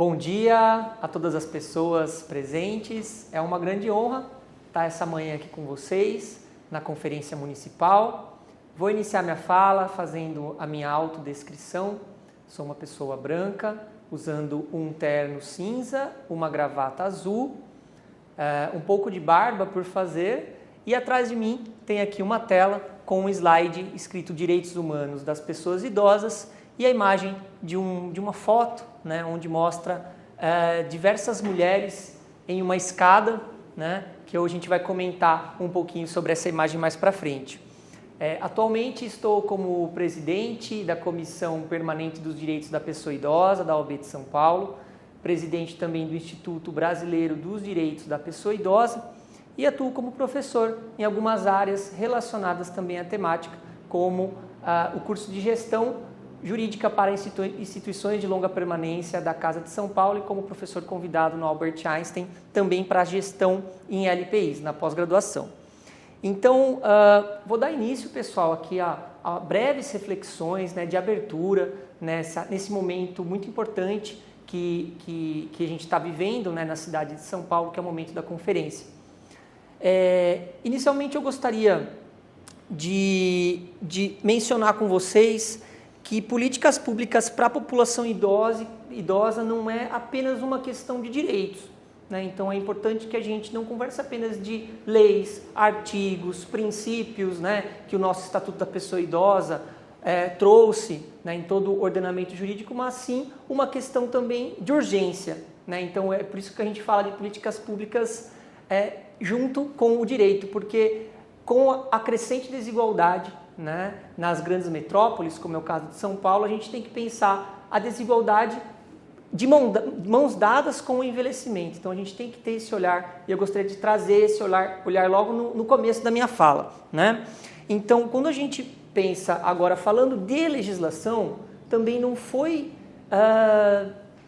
Bom dia a todas as pessoas presentes. É uma grande honra estar essa manhã aqui com vocês na Conferência Municipal. Vou iniciar minha fala fazendo a minha autodescrição. Sou uma pessoa branca, usando um terno cinza, uma gravata azul, um pouco de barba por fazer, e atrás de mim tem aqui uma tela com um slide escrito Direitos Humanos das Pessoas Idosas e a imagem de uma foto, né, onde mostra diversas mulheres em uma escada, né, que hoje a gente vai comentar um pouquinho sobre essa imagem mais para frente. Atualmente estou como presidente da Comissão Permanente dos Direitos da Pessoa Idosa, da OAB de São Paulo, presidente também do Instituto Brasileiro dos Direitos da Pessoa Idosa e atuo como professor em algumas áreas relacionadas também à temática, como o curso de Gestão Jurídica para Instituições de Longa Permanência da Casa de São Paulo e como professor convidado no Albert Einstein, também para gestão em LPIs, na pós-graduação. Então, vou dar início, pessoal, aqui a breves reflexões, né, de abertura nesse momento muito importante que a gente está vivendo, né, na cidade de São Paulo, que é o momento da conferência. Inicialmente, eu gostaria de mencionar com vocês que políticas públicas para a população idosa não é apenas uma questão de direitos, né? Então é importante que a gente não converse apenas de leis, artigos, princípios, né, que o nosso Estatuto da Pessoa Idosa trouxe, né, em todo o ordenamento jurídico, mas sim uma questão também de urgência, né? Então é por isso que a gente fala de políticas públicas junto com o direito, porque com a crescente desigualdade, né, nas grandes metrópoles, como é o caso de São Paulo, a gente tem que pensar a desigualdade de mãos dadas com o envelhecimento. Então a gente tem que ter esse olhar, e eu gostaria de trazer esse olhar logo no começo da minha fala, né? Então, quando a gente pensa agora falando de legislação, também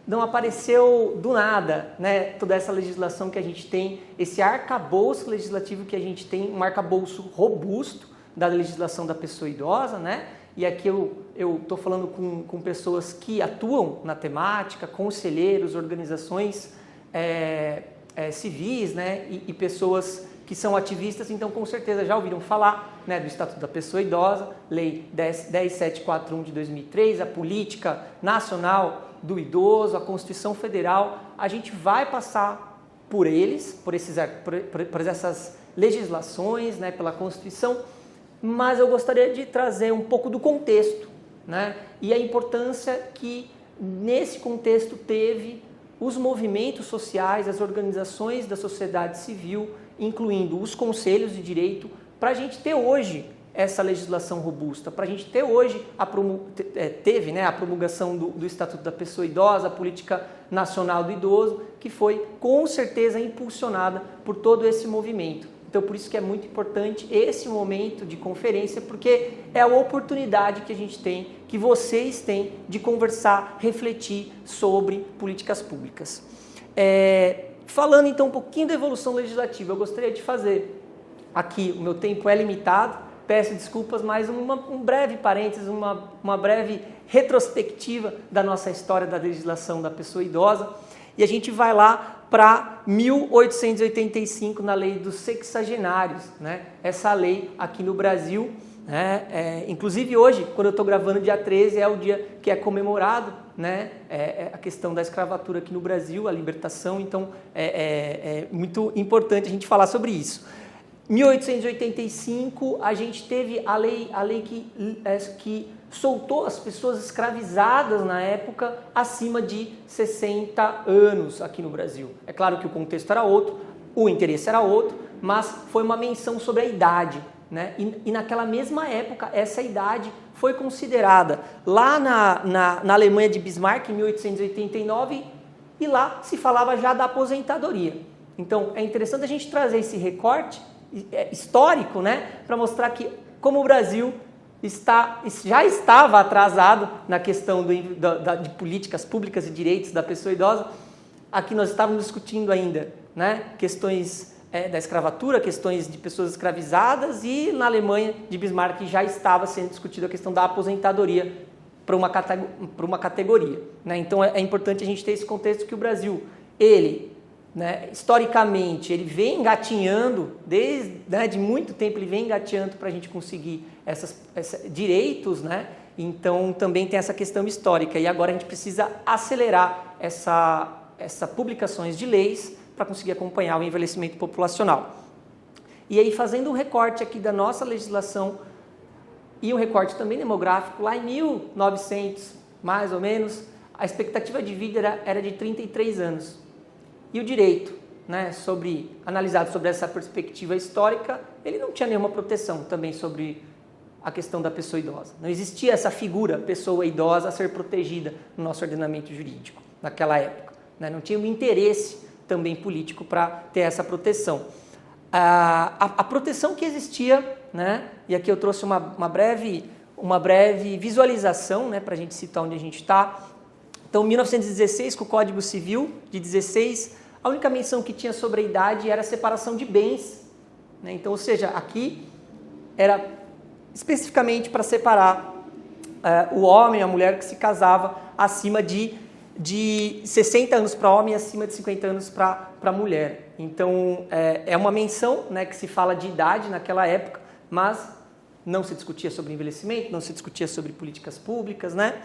não apareceu do nada, né, toda essa legislação que a gente tem, esse arcabouço legislativo que a gente tem, um arcabouço robusto da legislação da pessoa idosa, né? E aqui eu estou falando com pessoas que atuam na temática, conselheiros, organizações civis, né? E pessoas que são ativistas, então com certeza já ouviram falar, né, do Estatuto da Pessoa Idosa, Lei 10741 de 2003, a Política Nacional do Idoso, a Constituição Federal. A gente vai passar por essas legislações, né, pela Constituição, mas eu gostaria de trazer um pouco do contexto, né, e a importância que nesse contexto teve os movimentos sociais, as organizações da sociedade civil, incluindo os conselhos de direito, para a gente ter hoje essa legislação robusta, para a gente ter hoje teve, né, a promulgação do Estatuto da Pessoa Idosa, a Política Nacional do Idoso, que foi com certeza impulsionada por todo esse movimento. Então, por isso que é muito importante esse momento de conferência, porque é a oportunidade que a gente tem, que vocês têm, de conversar, refletir sobre políticas públicas. Falando então um pouquinho da evolução legislativa, eu gostaria de fazer aqui, o meu tempo é limitado, peço desculpas, mas um breve parênteses, uma breve retrospectiva da nossa história da legislação da pessoa idosa, e a gente vai lá para 1885, na lei dos sexagenários, né? Essa lei aqui no Brasil, né? Inclusive hoje, quando eu estou gravando, dia 13, é o dia que é comemorado, né? A questão da escravatura aqui no Brasil, a libertação, então é muito importante a gente falar sobre isso. 1885, a gente teve a lei que soltou as pessoas escravizadas na época acima de 60 anos aqui no Brasil. É claro que o contexto era outro, o interesse era outro, mas foi uma menção sobre a idade, né? E naquela mesma época, essa idade foi considerada lá na Alemanha de Bismarck, em 1889, e lá se falava já da aposentadoria. Então, é interessante a gente trazer esse recorte histórico, né, para mostrar que como o Brasil já estava atrasado na questão de políticas públicas e direitos da pessoa idosa. Aqui nós estávamos discutindo ainda, né, questões da escravatura, questões de pessoas escravizadas, e na Alemanha de Bismarck já estava sendo discutida a questão da aposentadoria para uma categoria. Né? Então é importante a gente ter esse contexto que o Brasil, ele, né, historicamente, ele vem engatinhando, desde de muito tempo ele vem engateando para a gente conseguir esses direitos, né? Então também tem essa questão histórica e agora a gente precisa acelerar essas publicações de leis para conseguir acompanhar o envelhecimento populacional. E aí, fazendo um recorte aqui da nossa legislação e um recorte também demográfico, lá em 1900, mais ou menos, a expectativa de vida era de 33 anos. E o direito, né, analisado sobre essa perspectiva histórica, ele não tinha nenhuma proteção também sobre a questão da pessoa idosa. Não existia essa figura, pessoa idosa, a ser protegida no nosso ordenamento jurídico naquela época. Né? Não tinha um interesse também político para ter essa proteção. A proteção que existia, né? E aqui eu trouxe uma breve visualização, né, para a gente citar onde a gente está. Então, em 1916, com o Código Civil de 16, a única menção que tinha sobre a idade era a separação de bens. Né? Então, ou seja, aqui era especificamente para separar o homem e a mulher que se casava acima de 60 anos para homem e acima de 50 anos para mulher. Então, é uma menção, né, que se fala de idade naquela época, mas não se discutia sobre envelhecimento, não se discutia sobre políticas públicas, né?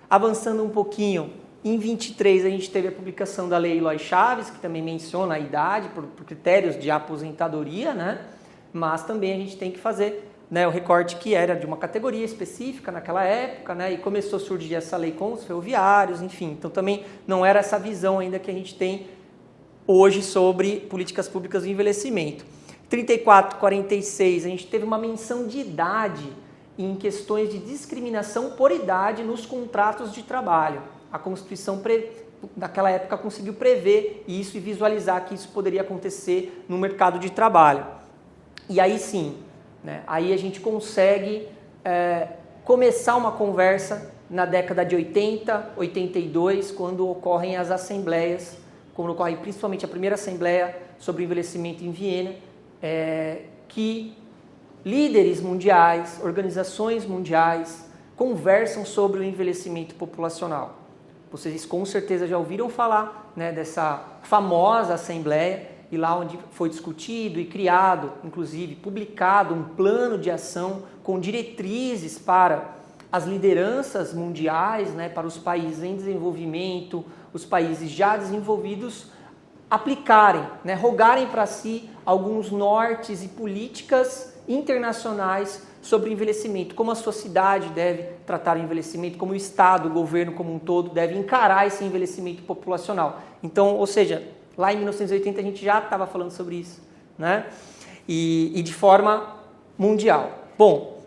Avançando um pouquinho, em 23 a gente teve a publicação da Lei Eloy Chaves, que também menciona a idade por critérios de aposentadoria, né? Mas também a gente tem que fazer, né, o recorte que era de uma categoria específica naquela época, né, e começou a surgir essa lei com os ferroviários, enfim. Então também não era essa visão ainda que a gente tem hoje sobre políticas públicas do envelhecimento. 34, 46, a gente teve uma menção de idade em questões de discriminação por idade nos contratos de trabalho. A Constituição naquela época conseguiu prever isso e visualizar que isso poderia acontecer no mercado de trabalho. E aí sim, né, aí a gente consegue começar uma conversa na década de 80, 82, quando ocorrem as assembleias, quando ocorre principalmente a primeira assembleia sobre o envelhecimento em Viena, que líderes mundiais, organizações mundiais, conversam sobre o envelhecimento populacional. Vocês com certeza já ouviram falar, né, dessa famosa assembleia, e lá onde foi discutido e criado, inclusive publicado um plano de ação com diretrizes para as lideranças mundiais, né, para os países em desenvolvimento, os países já desenvolvidos, aplicarem, né, rogarem para si alguns nortes e políticas internacionais sobre o envelhecimento, como a sociedade deve tratar o envelhecimento, como o Estado, o governo como um todo deve encarar esse envelhecimento populacional. Então, ou seja, lá em 1980 a gente já estava falando sobre isso, né? E de forma mundial. Bom,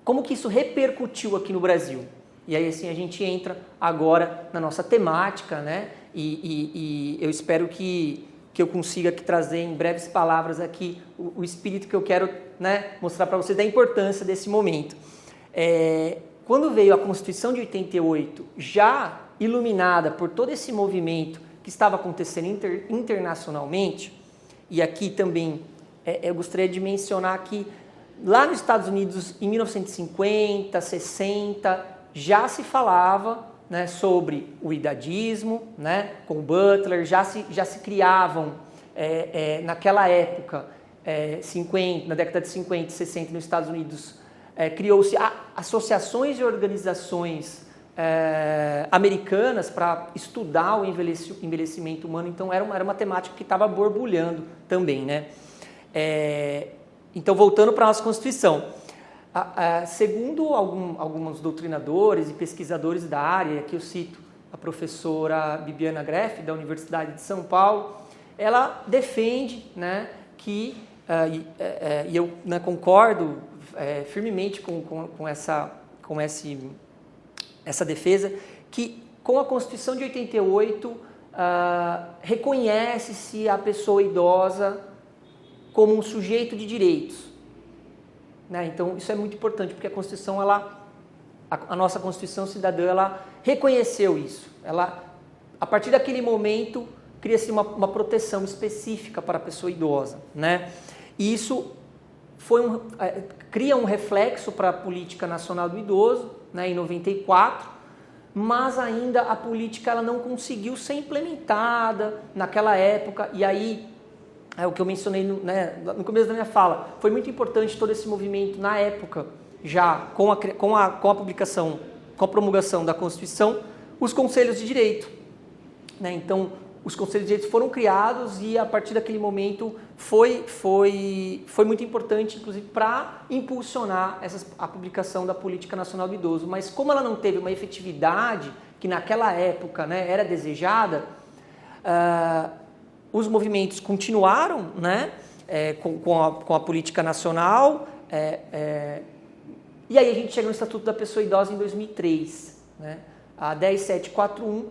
como que isso repercutiu aqui no Brasil? E aí assim a gente entra agora na nossa temática, né? E eu espero que eu consiga aqui trazer em breves palavras aqui o espírito que eu quero, né, mostrar para vocês da importância desse momento. Quando veio a Constituição de 88, já iluminada por todo esse movimento que estava acontecendo internacionalmente, e aqui também eu gostaria de mencionar que lá nos Estados Unidos, em 1950, 60, já se falava, né, sobre o idadismo, né, com Butler, já se criavam, naquela época, na década de 50 e 60 nos Estados Unidos, criou-se associações e organizações americanas para estudar o envelhecimento humano, então era uma temática que estava borbulhando também, né? Então, voltando para a nossa Constituição, segundo alguns doutrinadores e pesquisadores da área, aqui eu cito a professora Bibiana Greff, da Universidade de São Paulo, ela defende, né, que, e eu, né, concordo firmemente com essa defesa, que com a Constituição de 88 reconhece-se a pessoa idosa como um sujeito de direitos. Né? Então, isso é muito importante, porque a Constituição, a nossa Constituição cidadã, ela reconheceu isso. A partir daquele momento, cria-se uma proteção específica para a pessoa idosa. Né? E isso cria um reflexo para a política nacional do idoso, né, em 94, mas ainda a política ela não conseguiu ser implementada naquela época, e aí é o que eu mencionei no começo da minha fala, foi muito importante todo esse movimento na época, já com a publicação, com a promulgação da Constituição, os conselhos de direito, né? Então, os conselhos de direito foram criados e a partir daquele momento foi muito importante, inclusive, para impulsionar a publicação da Política Nacional do Idoso. Mas como ela não teve uma efetividade que naquela época, né, era desejada, os movimentos continuaram, né, com a política nacional, e aí a gente chega no Estatuto da Pessoa Idosa em 2003. Né? A 10741,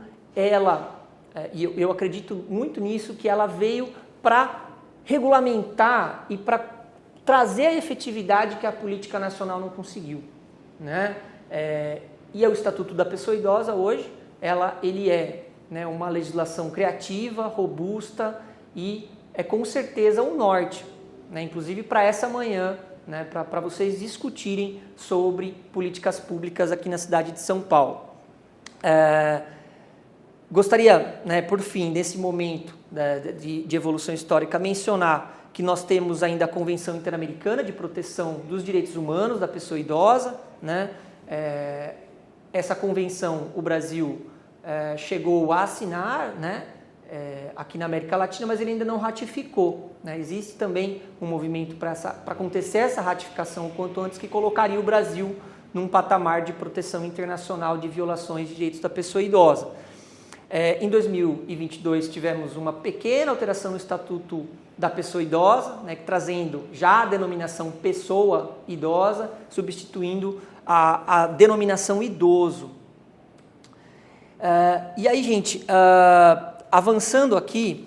e eu acredito muito nisso, que ela veio para regulamentar e para trazer a efetividade que a política nacional não conseguiu. Né? E o Estatuto da Pessoa Idosa hoje, ele é, né, uma legislação criativa, robusta e é com certeza um norte, né, inclusive para essa manhã, né, para vocês discutirem sobre políticas públicas aqui na cidade de São Paulo. Gostaria, né, por fim, nesse momento, né, de evolução histórica, mencionar que nós temos ainda a Convenção Interamericana de Proteção dos Direitos Humanos da Pessoa Idosa. Né? Essa convenção o Brasil chegou a assinar, né, aqui na América Latina, mas ele ainda não ratificou. Né? Existe também um movimento para acontecer essa ratificação o quanto antes, que colocaria o Brasil num patamar de proteção internacional de violações de direitos da pessoa idosa. Em 2022 tivemos uma pequena alteração no Estatuto da Pessoa Idosa, né, trazendo já a denominação pessoa idosa, substituindo a denominação idoso. E aí, gente, avançando aqui,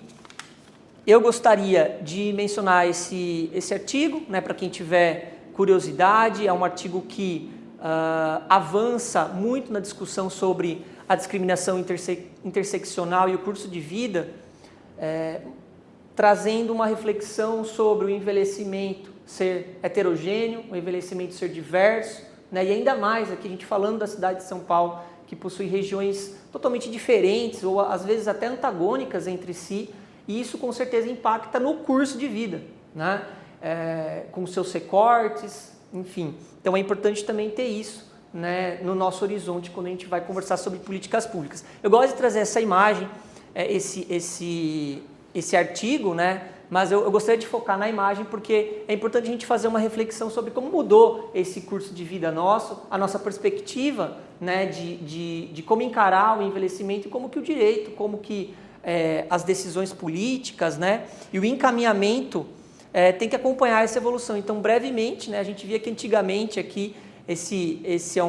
eu gostaria de mencionar esse artigo, né, para quem tiver curiosidade. É um artigo que avança muito na discussão sobre a discriminação interseccional e o curso de vida, trazendo uma reflexão sobre o envelhecimento ser heterogêneo, o envelhecimento ser diverso, né? E ainda mais aqui a gente falando da cidade de São Paulo, que possui regiões totalmente diferentes ou às vezes até antagônicas entre si, e isso com certeza impacta no curso de vida, né? Com seus recortes, enfim. Então é importante também ter isso, né, no nosso horizonte quando a gente vai conversar sobre políticas públicas. Eu gosto de trazer essa imagem, esse artigo, né, mas eu gostaria de focar na imagem porque é importante a gente fazer uma reflexão sobre como mudou esse curso de vida nosso, a nossa perspectiva, né, de como encarar o envelhecimento e como que o direito, como que as decisões políticas, né, e o encaminhamento tem que acompanhar essa evolução. Então, brevemente, né, a gente via que antigamente aqui esse é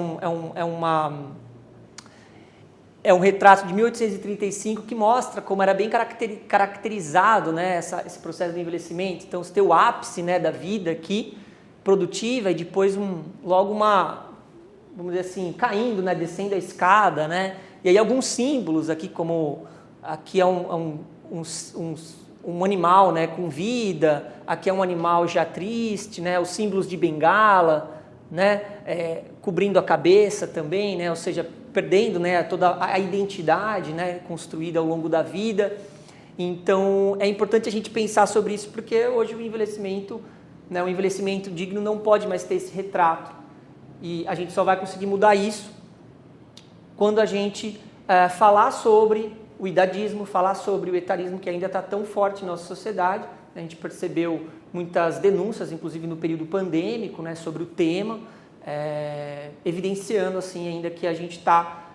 um retrato de 1835 que mostra como era bem caracterizado, né, esse processo de envelhecimento. Então, você tem o ápice, né, da vida aqui, produtiva, e depois vamos dizer assim, caindo, né, descendo a escada, né? E aí alguns símbolos aqui, como aqui é um animal, né, com vida, aqui é um animal já triste, né, os símbolos de bengala, né, cobrindo a cabeça também, né, ou seja, perdendo, né, toda a identidade, né, construída ao longo da vida. Então é importante a gente pensar sobre isso, porque hoje o envelhecimento, né, o envelhecimento digno não pode mais ter esse retrato, e a gente só vai conseguir mudar isso quando a gente falar sobre o idadismo, falar sobre o etarismo, que ainda está tão forte na nossa sociedade. A gente percebeu muitas denúncias, inclusive no período pandêmico, né, sobre o tema, evidenciando assim, ainda que a gente está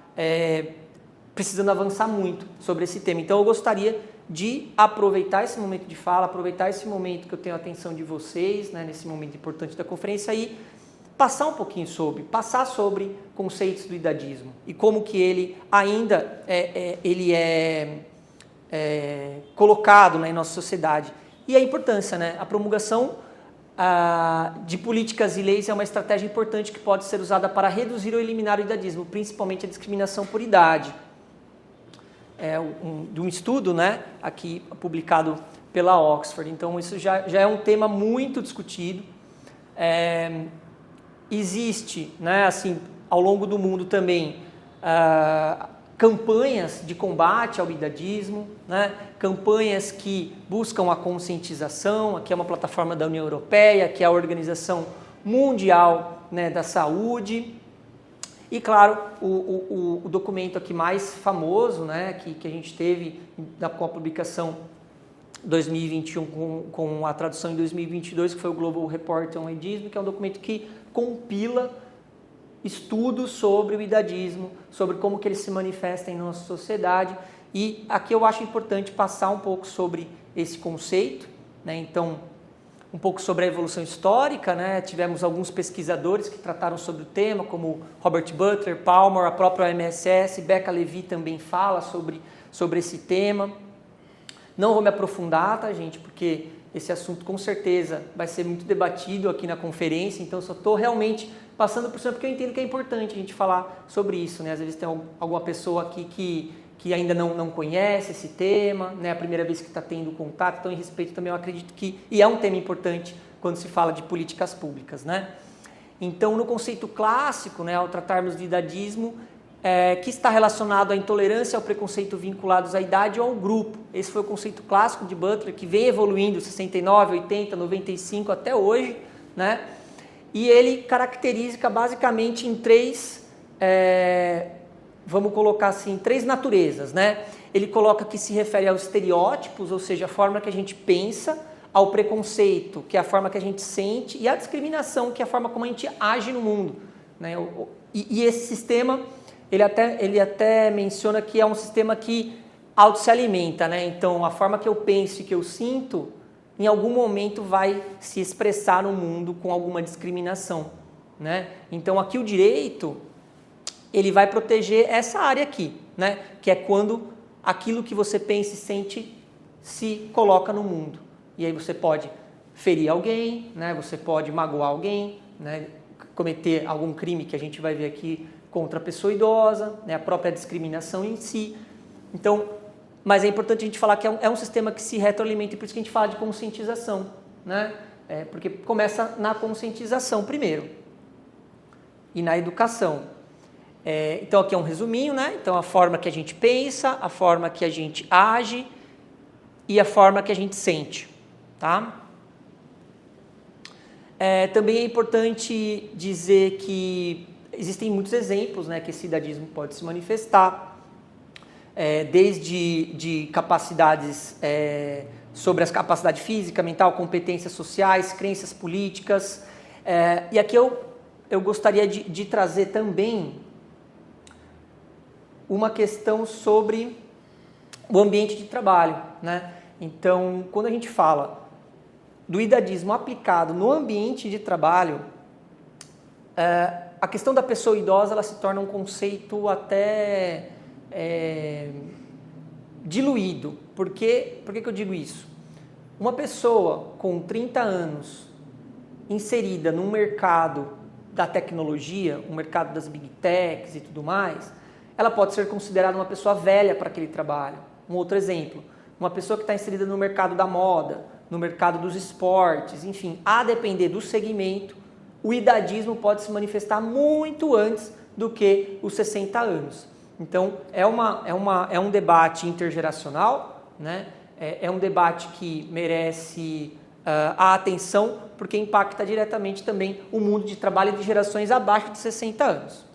precisando avançar muito sobre esse tema. Então eu gostaria de aproveitar esse momento de fala, aproveitar esse momento que eu tenho a atenção de vocês, né, nesse momento importante da conferência, e passar um pouquinho passar sobre conceitos do idadismo e como que ele ainda é colocado, né, em nossa sociedade. E a importância, né? A promulgação de políticas e leis é uma estratégia importante que pode ser usada para reduzir ou eliminar o idadismo, principalmente a discriminação por idade. De um estudo, né, aqui publicado pela Oxford. Então, isso já é um tema muito discutido. Existe, né, assim, ao longo do mundo também, campanhas de combate ao idadismo, né, campanhas que buscam a conscientização. Aqui é uma plataforma da União Europeia, que é a Organização Mundial, né, da Saúde. E, claro, o documento aqui mais famoso, né, que a gente teve com a publicação 2021 com a tradução em 2022, que foi o Global Report on Ageism, que é um documento que compila estudos sobre o idadismo, sobre como que ele se manifesta em nossa sociedade. E aqui eu acho importante passar um pouco sobre esse conceito, né? Então, um pouco sobre a evolução histórica, né? Tivemos alguns pesquisadores que trataram sobre o tema, como Robert Butler, Palmer, a própria OMSS, Becca Levy também fala sobre esse tema. Não vou me aprofundar, tá, gente? Porque esse assunto com certeza vai ser muito debatido aqui na conferência, então eu só estou realmente passando por cima, porque eu entendo que é importante a gente falar sobre isso, né? Às vezes tem alguma pessoa aqui que ainda não conhece esse tema, né? A primeira vez que está tendo contato, então em respeito também eu acredito que, e é um tema importante quando se fala de políticas públicas, né? Então, no conceito clássico, né, ao tratarmos de idadismo, que está relacionado à intolerância ao preconceito vinculados à idade ou ao grupo. Esse foi o conceito clássico de Butler, que vem evoluindo 69, 80, 95 até hoje, né? E ele caracteriza basicamente em três, vamos colocar assim, três naturezas, né? Ele coloca que se refere aos estereótipos, ou seja, a forma que a gente pensa, ao preconceito, que é a forma que a gente sente, e à discriminação, que é a forma como a gente age no mundo, né? E esse sistema, ele até menciona que é um sistema que auto se alimenta, né? Então, a forma que eu penso e que eu sinto, em algum momento vai se expressar no mundo com alguma discriminação, né? Então, aqui o direito, ele vai proteger essa área aqui, né? Que é quando aquilo que você pensa e sente se coloca no mundo. E aí você pode ferir alguém, né? Você pode magoar alguém, né? Cometer algum crime que a gente vai ver aqui contra a pessoa idosa, né? A própria discriminação em si. Então, mas é importante a gente falar que é um sistema que se retroalimenta, e por isso que a gente fala de conscientização, né? Porque começa na conscientização primeiro e na educação. Então aqui é um resuminho, né? Então a forma que a gente pensa, a forma que a gente age e a forma que a gente sente, tá? Também é importante dizer que existem muitos exemplos, né, que esse idadismo pode se manifestar, desde de capacidades sobre as capacidades física, mental, competências sociais, crenças políticas. E aqui eu gostaria de trazer também uma questão sobre o ambiente de trabalho, né? Então, quando a gente fala do idadismo aplicado no ambiente de trabalho, a questão da pessoa idosa ela se torna um conceito até diluído. Por que eu digo isso? Uma pessoa com 30 anos inserida num mercado da tecnologia, um mercado das big techs e tudo mais, ela pode ser considerada uma pessoa velha para aquele trabalho. Um outro exemplo, uma pessoa que está inserida no mercado da moda, no mercado dos esportes, enfim, a depender do segmento, o idadismo pode se manifestar muito antes do que os 60 anos. Então, é um debate intergeracional, né? É um debate que merece a atenção, porque impacta diretamente também o mundo de trabalho de gerações abaixo de 60 anos.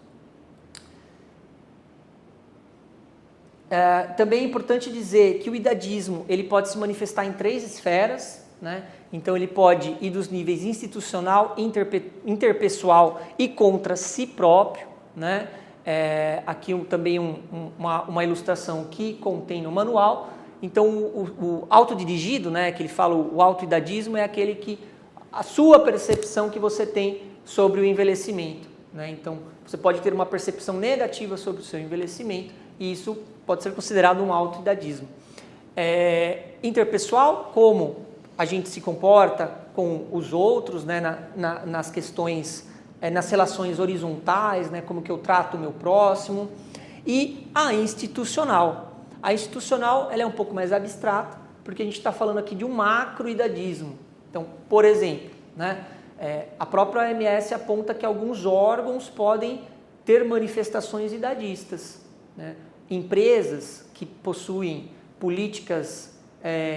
Também é importante dizer que o idadismo ele pode se manifestar em três esferas, né? Então ele pode ir dos níveis institucional, interpessoal e contra si próprio, né? Aqui também uma ilustração que contém no manual. Então o autodirigido, né, que ele fala o autoidadismo, é aquele que a sua percepção que você tem sobre o envelhecimento, né? Então você pode ter uma percepção negativa sobre o seu envelhecimento e isso pode ser considerado um autoidadismo. Interpessoal, como a gente se comporta com os outros, né, nas questões, nas relações horizontais, né, como que eu trato o meu próximo. E a institucional. A institucional ela é um pouco mais abstrata, porque a gente está falando aqui de um macroidadismo. Então, por exemplo, né, A própria OMS aponta que alguns órgãos podem ter manifestações idadistas, né? Empresas que possuem políticas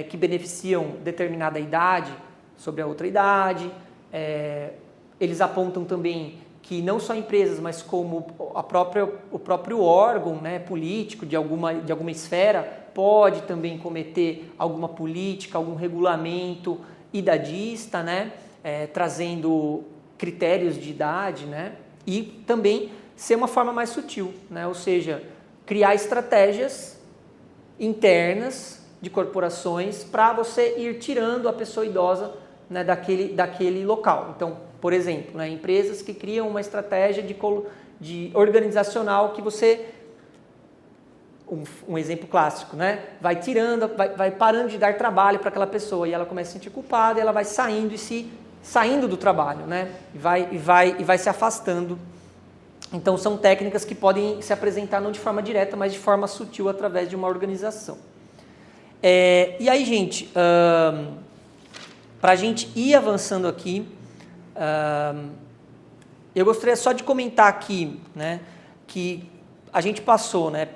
que beneficiam determinada idade sobre a outra idade, eles apontam também que não só empresas, mas como o próprio órgão, né, político de alguma esfera pode também cometer alguma política, algum regulamento idadista, né, trazendo critérios de idade, né, e também ser uma forma mais sutil, né, ou seja, criar estratégias internas de corporações para você ir tirando a pessoa idosa, né, daquele local. Então, por exemplo, né, empresas que criam uma estratégia de organizacional que você, um exemplo clássico, né, vai tirando, vai parando de dar trabalho para aquela pessoa e ela começa a se sentir culpada e ela vai saindo do trabalho, né, e vai se afastando. Então, são técnicas que podem se apresentar não de forma direta, mas de forma sutil através de uma organização. E aí, gente, para a gente ir avançando aqui, eu gostaria só de comentar aqui, né, que a gente passou, né,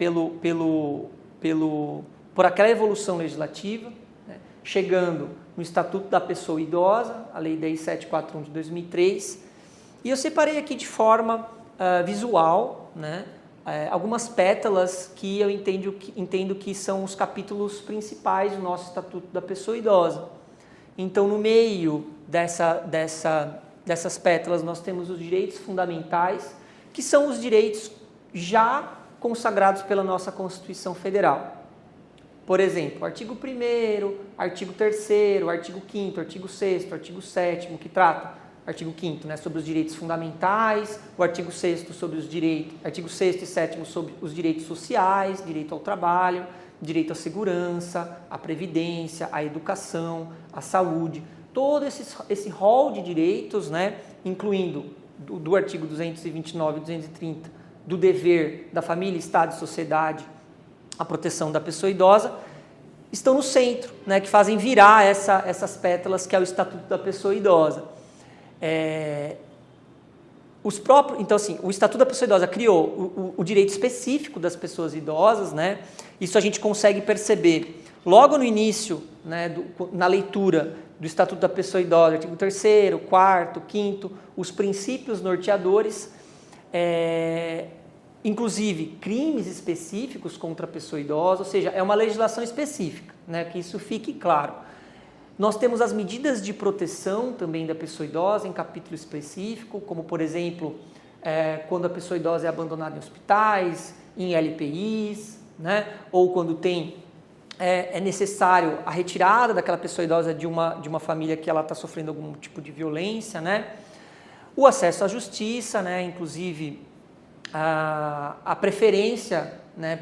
por aquela evolução legislativa, né, chegando no Estatuto da Pessoa Idosa, a Lei 10.741 de 2003, e eu separei aqui de forma visual, né, algumas pétalas que eu entendo que são os capítulos principais do nosso Estatuto da Pessoa Idosa. Então, no meio dessas pétalas, nós temos os direitos fundamentais, que são os direitos já consagrados pela nossa Constituição Federal. Por exemplo, artigo 1º, artigo 3º, artigo 5º, artigo 6º, artigo 7º, que trata, artigo 5º, né, sobre os direitos fundamentais, o artigo 6º sobre os direitos, artigo 6º e 7º sobre os direitos sociais, direito ao trabalho, direito à segurança, à previdência, à educação, à saúde, todo esse rol de direitos, né, incluindo do artigo 229 e 230, do dever da família, Estado e sociedade, a proteção da pessoa idosa, estão no centro, né, que fazem virar essas pétalas que é o Estatuto da Pessoa Idosa. Então, assim, o Estatuto da Pessoa Idosa criou o direito específico das pessoas idosas, né? Isso a gente consegue perceber logo no início, né, na leitura do Estatuto da Pessoa Idosa, artigo 3º, 4º, 5º, os princípios norteadores, inclusive crimes específicos contra a pessoa idosa, ou seja, é uma legislação específica, né, que isso fique claro. Nós temos as medidas de proteção também da pessoa idosa em capítulo específico, como, por exemplo, quando a pessoa idosa é abandonada em hospitais, em LPIs, né? Ou quando é necessário a retirada daquela pessoa idosa de uma família que ela está sofrendo algum tipo de violência, né? O acesso à justiça, né? Inclusive a preferência, né?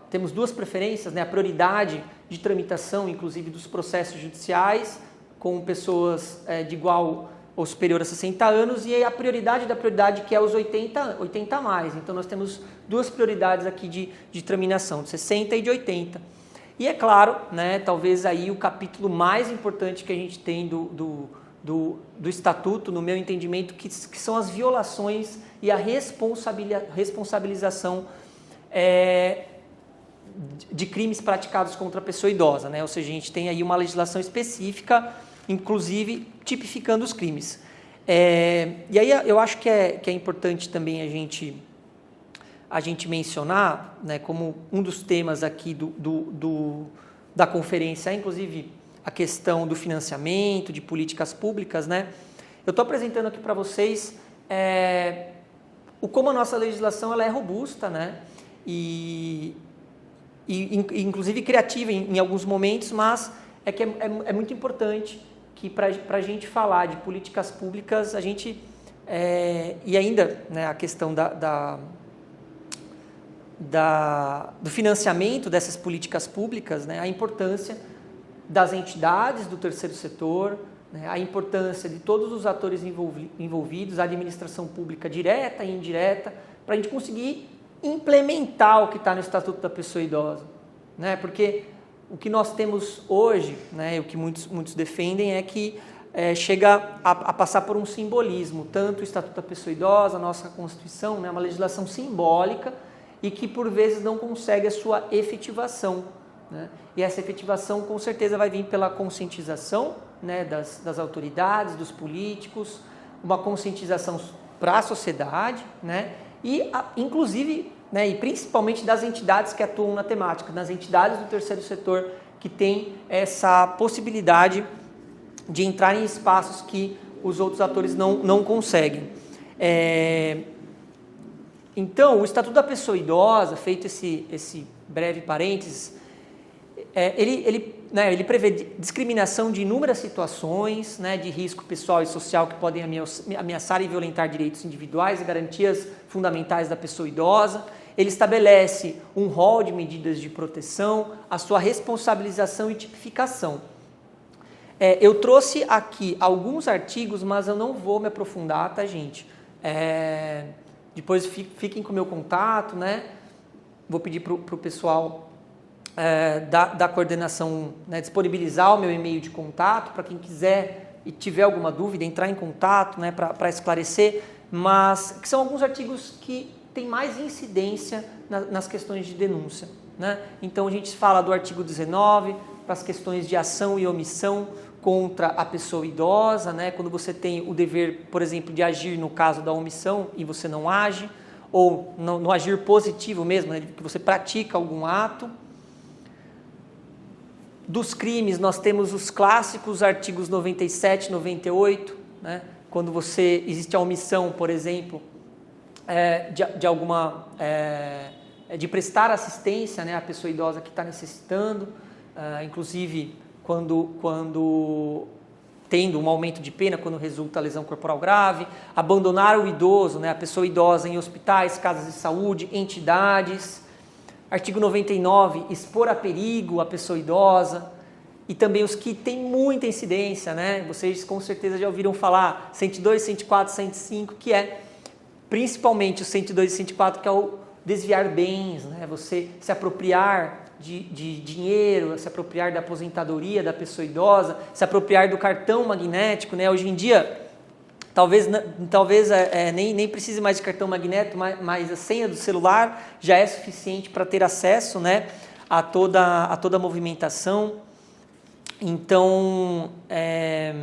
Temos duas preferências, né? A prioridade de tramitação, inclusive dos processos judiciais, com pessoas de igual ou superior a 60 anos, e a prioridade da prioridade, que é os 80 a mais. Então, nós temos duas prioridades aqui de tramitação, de 60 e de 80. E é claro, né, talvez aí o capítulo mais importante que a gente tem do Estatuto, no meu entendimento, que são as violações e a responsabilização de crimes praticados contra a pessoa idosa, né? Ou seja, a gente tem aí uma legislação específica, inclusive tipificando os crimes. E aí eu acho que é importante também a gente mencionar, né, como um dos temas aqui da conferência, inclusive a questão do financiamento, de políticas públicas, né? Eu estou apresentando aqui para vocês como a nossa legislação ela é robusta, né? E inclusive criativa em alguns momentos, mas é muito importante que para a gente falar de políticas públicas, a gente, e ainda, né, a questão do financiamento dessas políticas públicas, né, a importância das entidades do terceiro setor, né, a importância de todos os atores envolvidos, a administração pública direta e indireta, para a gente conseguir implementar o que está no Estatuto da Pessoa Idosa, né? Porque o que nós temos hoje, né, o que muitos defendem é que chega a passar por um simbolismo, tanto o Estatuto da Pessoa Idosa, a nossa Constituição, né, uma legislação simbólica e que por vezes não consegue a sua efetivação, né? E essa efetivação com certeza vai vir pela conscientização, né, das autoridades, dos políticos, uma conscientização para a sociedade, né, e inclusive, né, e principalmente das entidades que atuam na temática, das entidades do terceiro setor que têm essa possibilidade de entrar em espaços que os outros atores não conseguem. Então, o Estatuto da Pessoa Idosa, feito esse breve parênteses, ele prevê discriminação de inúmeras situações, né, de risco pessoal e social que podem ameaçar e violentar direitos individuais e garantias fundamentais da pessoa idosa. Ele estabelece um rol de medidas de proteção, a sua responsabilização e tipificação. Eu trouxe aqui alguns artigos, mas eu não vou me aprofundar, tá, gente? Depois fiquem com o meu contato, né? Vou pedir para o pessoal da coordenação, né, disponibilizar o meu e-mail de contato para quem quiser e tiver alguma dúvida, entrar em contato, né, para esclarecer, mas que são alguns artigos que têm mais incidência nas questões de denúncia, né? Então a gente fala do artigo 19 para as questões de ação e omissão contra a pessoa idosa, né? Quando você tem o dever, por exemplo, de agir no caso da omissão e você não age, ou no agir positivo mesmo, né, que você pratica algum ato. Dos crimes, nós temos os clássicos artigos 97, 98, né? Quando existe a omissão, por exemplo, de prestar assistência, né, à pessoa idosa que está necessitando, inclusive quando tendo um aumento de pena, quando resulta lesão corporal grave, abandonar o idoso, né, a pessoa idosa em hospitais, casas de saúde, entidades. Artigo 99, expor a perigo a pessoa idosa. E também os que têm muita incidência, né? Vocês com certeza já ouviram falar 102, 104, 105, que é principalmente o 102 e 104, que é o desviar bens, né? Você se apropriar de dinheiro, se apropriar da aposentadoria da pessoa idosa, se apropriar do cartão magnético, né? Hoje em dia, talvez nem precise mais de cartão magnético, mas a senha do celular já é suficiente para ter acesso, né, a toda a movimentação. Então, é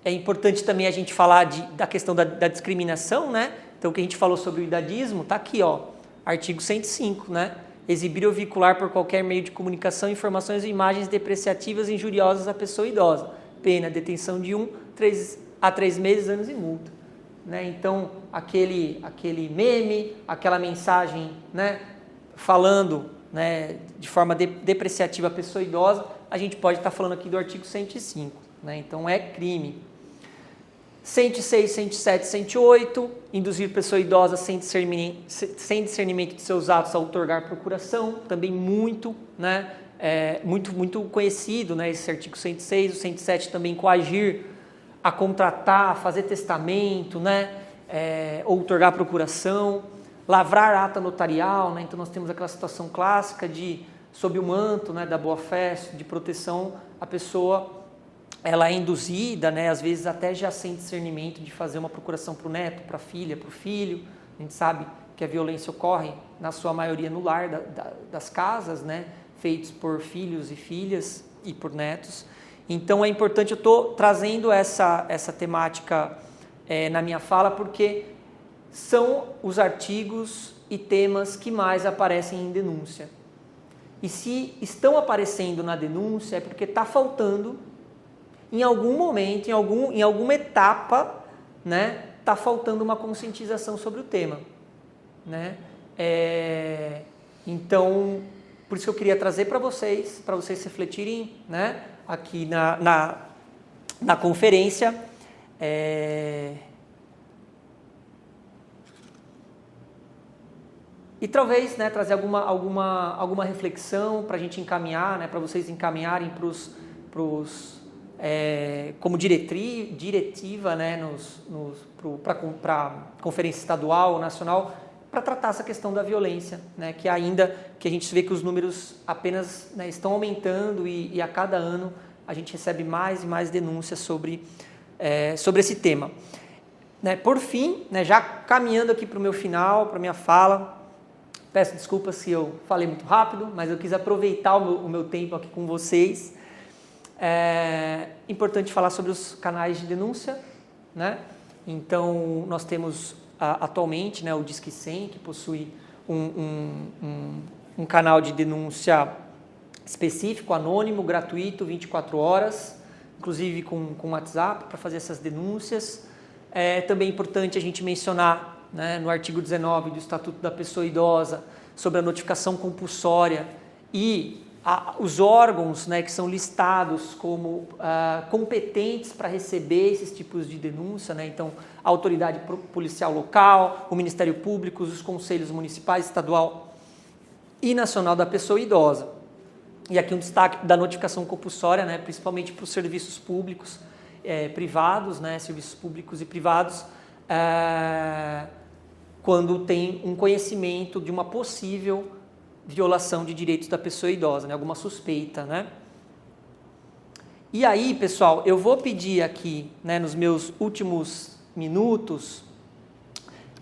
importante também a gente falar da questão da discriminação, né? Então, o que a gente falou sobre o idadismo está aqui, ó, artigo 105, né? Exibir ou vincular por qualquer meio de comunicação informações ou imagens depreciativas e injuriosas à pessoa idosa. Pena, detenção de 1 a 3 meses, anos e multa. Né? Então, aquele meme, aquela mensagem, né, falando, né, de forma depreciativa à pessoa idosa, a gente pode estar falando aqui do artigo 105. Né? Então, é crime. 106, 107, 108, induzir pessoa idosa sem discernimento de seus atos a outorgar procuração, também muito, né, muito conhecido, né, esse artigo 106, o 107 também coagir a contratar, a fazer testamento, né, outorgar procuração, lavrar ata notarial, né, então nós temos aquela situação clássica sob o manto, né, da boa-fé, de proteção, a pessoa ela é induzida, né, às vezes até já sem discernimento de fazer uma procuração para o neto, para a filha, para o filho. A gente sabe que a violência ocorre, na sua maioria, no lar das casas, né, feitos por filhos e filhas e por netos. Então é importante, eu estou trazendo essa temática na minha fala, porque são os artigos e temas que mais aparecem em denúncia. E se estão aparecendo na denúncia é porque está faltando, em algum momento, em alguma etapa, né, está faltando uma conscientização sobre o tema. Né? Então, por isso que eu queria trazer para vocês refletirem, né, aqui na conferência. E talvez, né, trazer alguma reflexão para a gente encaminhar, né, para vocês encaminharem como diretiva, né, para a conferência estadual ou nacional, para tratar essa questão da violência, né, que ainda que a gente vê que os números apenas, né, estão aumentando e a cada ano a gente recebe mais e mais denúncias sobre esse tema. Né, por fim, né, já caminhando aqui para o meu final, para a minha fala, peço desculpas se eu falei muito rápido, mas eu quis aproveitar o meu tempo aqui com vocês. É importante falar sobre os canais de denúncia, né? Então, nós temos atualmente, né, o Disque 100, que possui um canal de denúncia específico, anônimo, gratuito, 24 horas, inclusive com WhatsApp, para fazer essas denúncias. É também importante a gente mencionar, né, no artigo 19 do Estatuto da Pessoa Idosa, sobre a notificação compulsória e os órgãos, né, que são listados como competentes para receber esses tipos de denúncia, né? Então, a autoridade policial local, o Ministério Público, os conselhos municipais, estadual e nacional da pessoa idosa. E aqui um destaque da notificação compulsória, né, principalmente para os serviços públicos privados, né, serviços públicos e privados, quando tem um conhecimento de uma possível violação de direitos da pessoa idosa, né? Alguma suspeita, né? E aí, pessoal, eu vou pedir aqui, né, nos meus últimos minutos,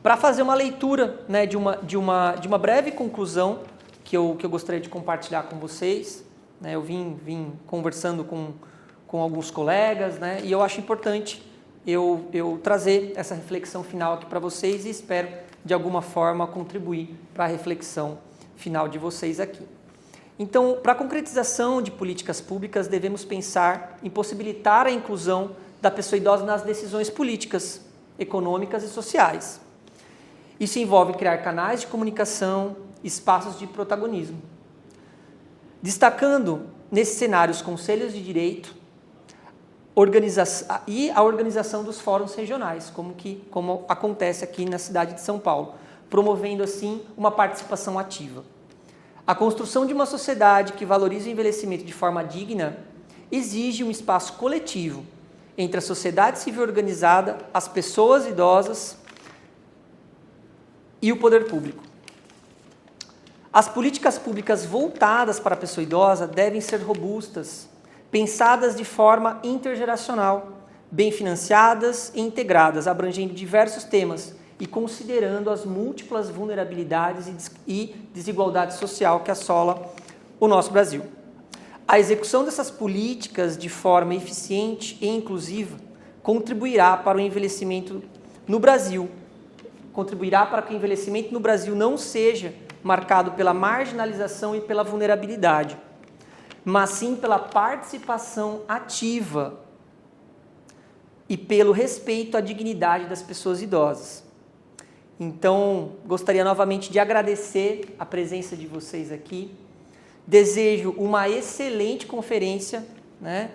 para fazer uma leitura, né, de uma breve conclusão que eu gostaria de compartilhar com vocês. Né? Eu vim conversando com alguns colegas, né, e eu acho importante eu trazer essa reflexão final aqui para vocês e espero, de alguma forma, contribuir para a reflexão final de vocês aqui. Então, para a concretização de políticas públicas, devemos pensar em possibilitar a inclusão da pessoa idosa nas decisões políticas, econômicas e sociais. Isso envolve criar canais de comunicação, espaços de protagonismo. Destacando, nesse cenário, os conselhos de direito e a organização dos fóruns regionais, como acontece aqui na cidade de São Paulo, promovendo, assim, uma participação ativa. A construção de uma sociedade que valoriza o envelhecimento de forma digna exige um espaço coletivo entre a sociedade civil organizada, as pessoas idosas e o poder público. As políticas públicas voltadas para a pessoa idosa devem ser robustas, pensadas de forma intergeracional, bem financiadas e integradas, abrangendo diversos temas e considerando as múltiplas vulnerabilidades e desigualdade social que assola o nosso Brasil. A execução dessas políticas de forma eficiente e inclusiva contribuirá para o envelhecimento no Brasil, contribuirá para que o envelhecimento no Brasil não seja marcado pela marginalização e pela vulnerabilidade, mas sim pela participação ativa e pelo respeito à dignidade das pessoas idosas. Então, gostaria novamente de agradecer a presença de vocês aqui. Desejo uma excelente conferência, né?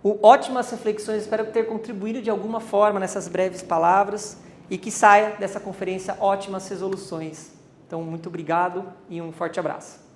Ótimas reflexões, espero ter contribuído de alguma forma nessas breves palavras e que saia dessa conferência ótimas resoluções. Então, muito obrigado e um forte abraço.